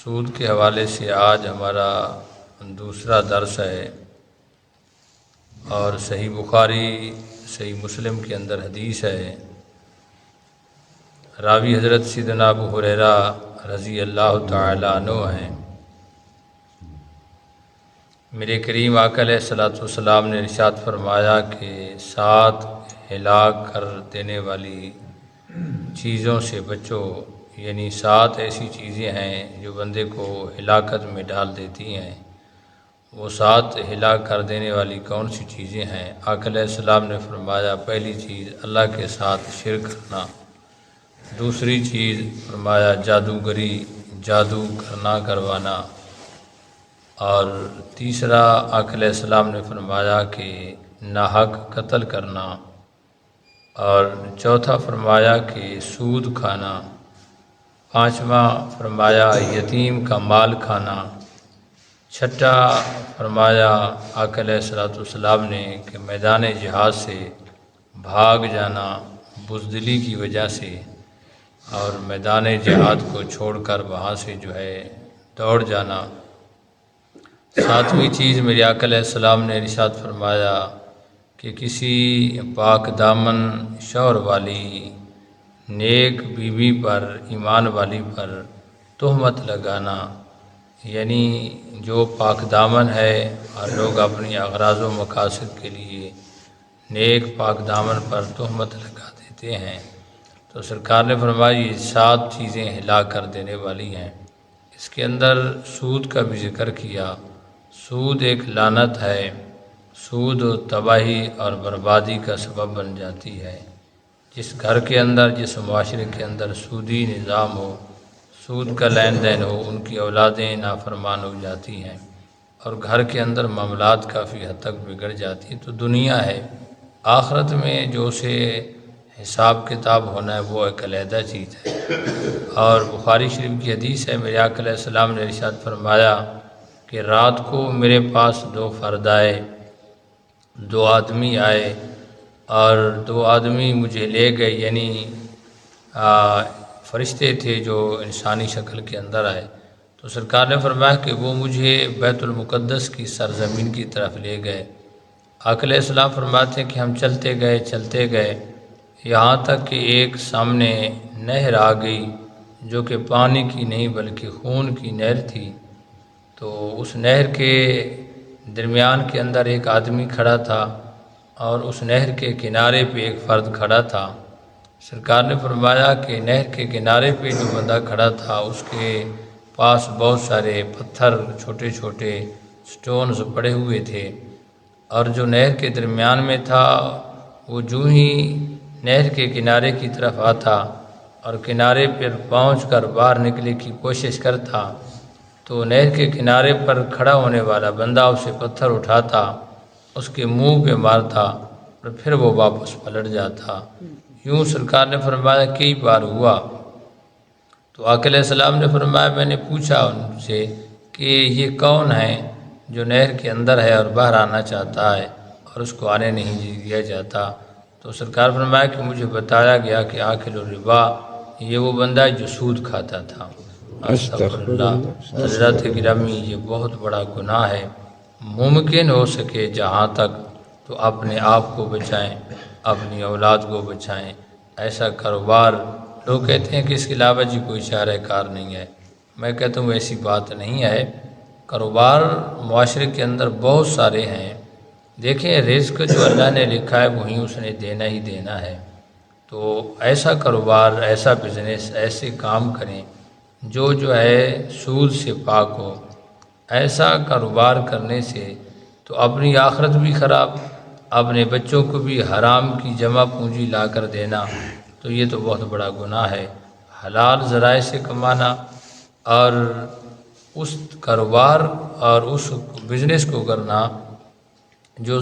سود کے حوالے سے آج ہمارا دوسرا درس ہے، اور صحیح بخاری صحیح مسلم کے اندر حدیث ہے۔ راوی حضرت سیدنا ابو ہریرہ رضی اللہ تعالی عنہ ہیں۔ میرے کریم آقا علیہ الصلوۃ والسلام نے ارشاد فرمایا کہ 7 ہلاک کر دینے والی چیزوں سے بچو، یعنی 7 ایسی چیزیں ہیں جو بندے کو ہلاکت میں ڈال دیتی ہیں۔ وہ 7 ہلاک کر دینے والی کون سی چیزیں ہیں؟ آقا علیہ السلام نے فرمایا، پہلی چیز اللہ کے ساتھ شرک کرنا، دوسری چیز فرمایا جادوگری، جادو کروانا، اور تیسرا آقا علیہ السلام نے فرمایا کہ ناحق قتل کرنا، اور چوتھا فرمایا کہ سود کھانا، پانچواں فرمایا یتیم کا مال کھانا، چھٹا فرمایا آقا علیہ الصلوۃ والسلام نے کہ میدان جہاد سے بھاگ جانا بزدلی کی وجہ سے، اور میدان جہاد کو چھوڑ کر وہاں سے دوڑ جانا۔ 7ویں چیز میرے آقا علیہ السلام نے ارشاد فرمایا کہ کسی پاک دامن شوہر والی نیک بیوی پر، ایمان والی پر تہمت لگانا، یعنی جو پاک دامن ہے اور لوگ اپنی اغراض و مقاصد کے لیے نیک پاک دامن پر تہمت لگا دیتے ہیں، تو سرکار نے فرمایا یہ 7 چیزیں ہلاک کر دینے والی ہیں۔ اس کے اندر سود کا بھی ذکر کیا۔ سود ایک لعنت ہے، سود تباہی اور بربادی کا سبب بن جاتی ہے۔ جس گھر کے اندر، جس معاشرے کے اندر سودی نظام ہو، سود کا لین دین ہو، ان کی اولادیں نافرمان ہو جاتی ہیں، اور گھر کے اندر معاملات کافی حد تک بگڑ جاتی ہیں۔ تو دنیا ہے، آخرت میں جو اسے حساب کتاب ہونا ہے وہ ایک علیحدہ چیز ہے۔ اور بخاری شریف کی حدیث ہے، میرے آقا علیہ السلام نے ارشاد فرمایا کہ رات کو میرے پاس 2 فرد آئے، 2 آدمی آئے، اور 2 آدمی مجھے لے گئے، یعنی فرشتے تھے جو انسانی شکل کے اندر آئے۔ تو سرکار نے فرمایا کہ وہ مجھے بیت المقدس کی سرزمین کی طرف لے گئے۔ آقا علیہ السلام فرماتے ہیں کہ ہم چلتے گئے یہاں تک کہ ایک سامنے نہر آ گئی، جو کہ پانی کی نہیں بلکہ خون کی نہر تھی۔ تو اس نہر کے درمیان کے اندر ایک آدمی کھڑا تھا، اور اس نہر کے کنارے پہ ایک فرد کھڑا تھا۔ سرکار نے فرمایا کہ نہر کے کنارے پہ جو بندہ کھڑا تھا اس کے پاس بہت سارے پتھر، چھوٹے چھوٹے سٹونز پڑے ہوئے تھے، اور جو نہر کے درمیان میں تھا وہ جو ہی نہر کے کنارے کی طرف آتا اور کنارے پر پہنچ کر باہر نکلنے کی کوشش کرتا، تو نہر کے کنارے پر کھڑا ہونے والا بندہ اسے پتھر اٹھاتا، اس کے منہ پہ مارتا، اور پھر وہ واپس پلٹ جاتا۔ یوں سرکار نے فرمایا کئی بار ہوا۔ تو آقا علیہ السلام نے فرمایا، میں نے پوچھا ان سے کہ یہ کون ہے جو نہر کے اندر ہے اور باہر آنا چاہتا ہے اور اس کو آنے نہیں دیا جاتا؟ تو سرکار فرمایا کہ مجھے بتایا گیا کہ آکل الربا، یہ وہ بندہ ہے جو سود کھاتا تھا۔ استغفر اللہ۔ حضرات گرامی، یہ بہت بڑا گناہ ہے۔ ممکن ہو سکے جہاں تک تو اپنے آپ کو بچائیں، اپنی اولاد کو بچائیں۔ ایسا کاروبار، لوگ کہتے ہیں کہ اس کے علاوہ کوئی چارہ کار نہیں ہے۔ میں کہتا ہوں ایسی بات نہیں ہے۔ کاروبار معاشرے کے اندر بہت سارے ہیں۔ دیکھیں، رزق جو اللہ نے لکھا ہے وہی اس نے دینا ہی دینا ہے۔ تو ایسا کاروبار، ایسا بزنس، ایسے کام کریں جو ہے سود سے پاک ہو۔ ایسا کاروبار کرنے سے تو اپنی آخرت بھی خراب، اپنے بچوں کو بھی حرام کی جمع پونجی لا کر دینا، تو یہ تو بہت بڑا گناہ ہے۔ حلال ذرائع سے کمانا، اور اس کاروبار اور اس بزنس کو کرنا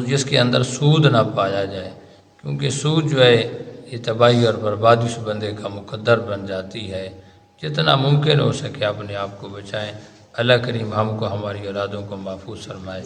جس کے اندر سود نہ پایا جائے، کیونکہ سود جو ہے یہ تباہی اور بربادی اس بندے کا مقدر بن جاتی ہے۔ جتنا ممکن ہو سکے اپنے آپ کو بچائیں۔ اللہ کریم ہم کو، ہماری اولادوں کو محفوظ فرمائے۔